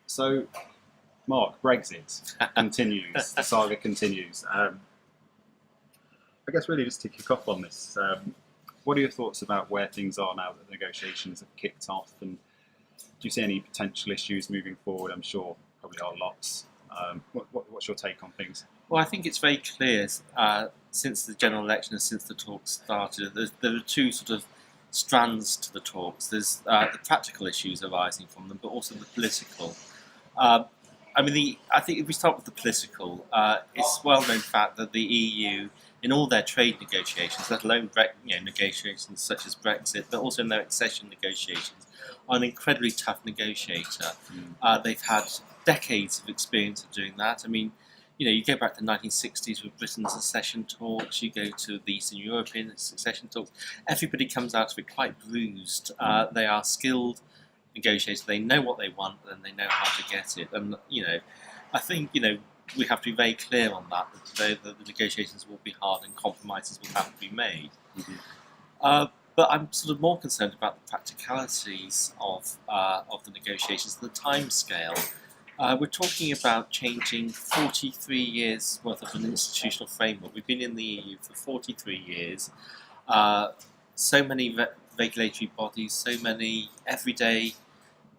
So, Mark, Brexit continues. The saga continues. I guess really just to kick off on this, what are your thoughts about where things are now that the negotiations have kicked off? And do you see any potential issues moving forward? I'm sure probably are lots. What's your take on things? Well, I think it's very clear since the general election and since the talks started, there are two sort of strands to the talks. There's the practical issues arising from them, but also the political. I think if we start with the political, it's well known fact that the EU, in all their trade negotiations, let alone negotiations such as Brexit, but also in their accession negotiations, are an incredibly tough negotiator. They've had decades of experience of doing that. I mean, you go back to the 1960s with Britain's accession talks, you go to the Eastern European accession talks, everybody comes out of it quite bruised. They are skilled negotiators, they know what they want and they know how to get it. And, I think, we have to be very clear on that the negotiations will be hard and compromises will have to be made. But I'm sort of more concerned about the practicalities of the negotiations, the time scale. We're talking about changing 43 years worth of an institutional framework. We've been in the EU for 43 years. So many regulatory bodies, so many everyday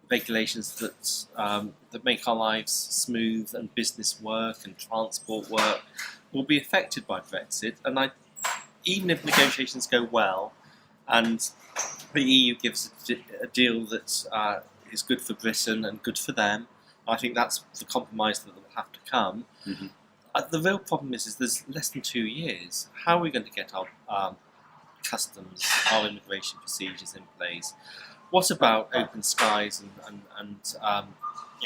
regulations that make our lives smooth and business work and transport work will be affected by Brexit. And even if negotiations go well and the EU gives a deal that is good for Britain and good for them, I think that's the compromise that will have to come. The real problem is there's less than 2 years. How are we going to get our customs, our immigration procedures in place? What about open skies and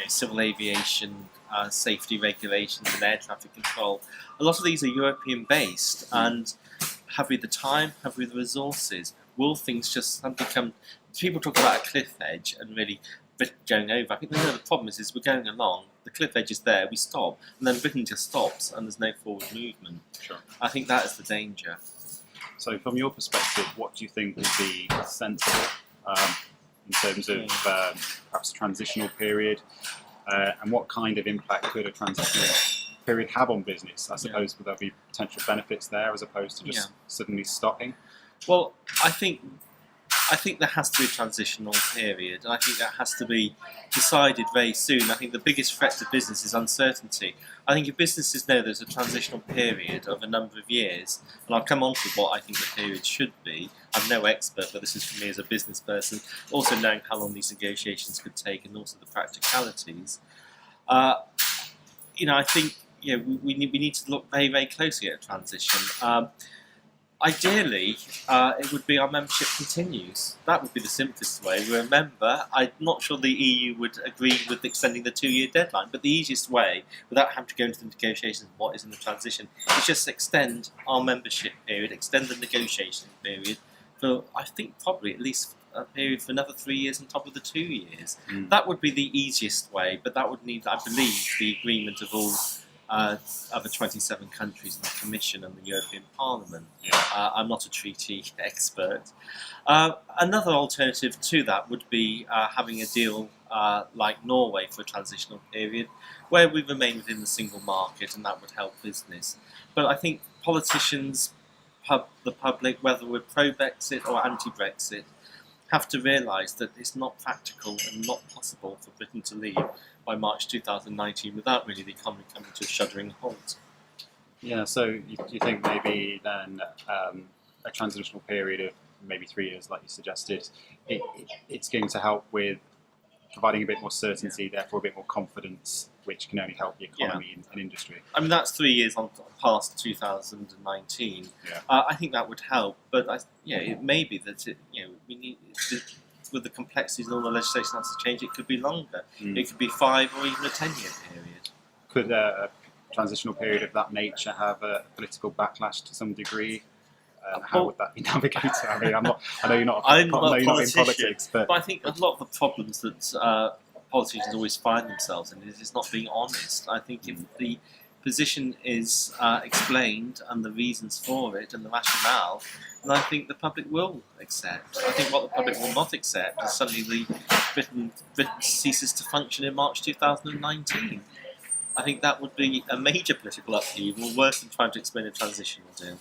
civil aviation safety regulations and air traffic control? A lot of these are European based, and have we the time? Have we the resources? Will things just suddenly come? People talk about a cliff edge and really Britain going over. I think the problem is we're going along, the cliff edge is there, we stop, and then Britain just stops and there's no forward movement. Sure. I think that is the danger. So from your perspective, what do you think would be sensible in terms of perhaps a transitional period? And what kind of impact could a transitional period have on business? I suppose would there be potential benefits there as opposed to just suddenly stopping? Well, I think there has to be a transitional period, and I think that has to be decided very soon. I think the biggest threat to business is uncertainty. I think if businesses know there's a transitional period of a number of years, and I'll come on to what I think the period should be. I'm no expert, but this is for me as a business person, also knowing how long these negotiations could take and also the practicalities. I think we need to look very, very closely at a transition. Ideally, it would be our membership continues. That would be the simplest way. We're a member. I'm not sure the EU would agree with extending the 2-year deadline, but the easiest way, without having to go into the negotiations of what is in the transition, is just extend our membership period, extend the negotiation period for, I think, probably at least a period for another 3 years on top of the 2 years. That would be the easiest way, but that would need, I believe, the agreement of all other 27 countries in the Commission and the European Parliament. I'm not a treaty expert. Another alternative to that would be having a deal like Norway for a transitional period where we remain within the single market, and that would help business. But I think politicians, the public, whether we're pro-Brexit or anti-Brexit, have to realise that it's not practical and not possible for Britain to leave by March 2019 without really the economy coming to a shuddering halt. Yeah, so you think maybe then a transitional period of maybe 3 years, like you suggested, it's going to help with providing a bit more certainty, therefore a bit more confidence, which can only help the economy and industry. I mean, that's 3 years on past 2019. I think that would help, but it may be that we need with the complexities and all the legislation that has to change. It could be longer. It could be 5 or even a 10-year period. Could a transitional period of that nature have a political backlash to some degree? How would that be navigated? I mean, I know you're not in politics, but I think a lot of the problems that politicians always find themselves in is not being honest. I think if the position is explained and the reasons for it and the rationale, then I think the public will accept. I think what the public will not accept is suddenly the Britain ceases to function in March 2019. I think that would be a major political upheaval, worse than trying to explain a transitional deal.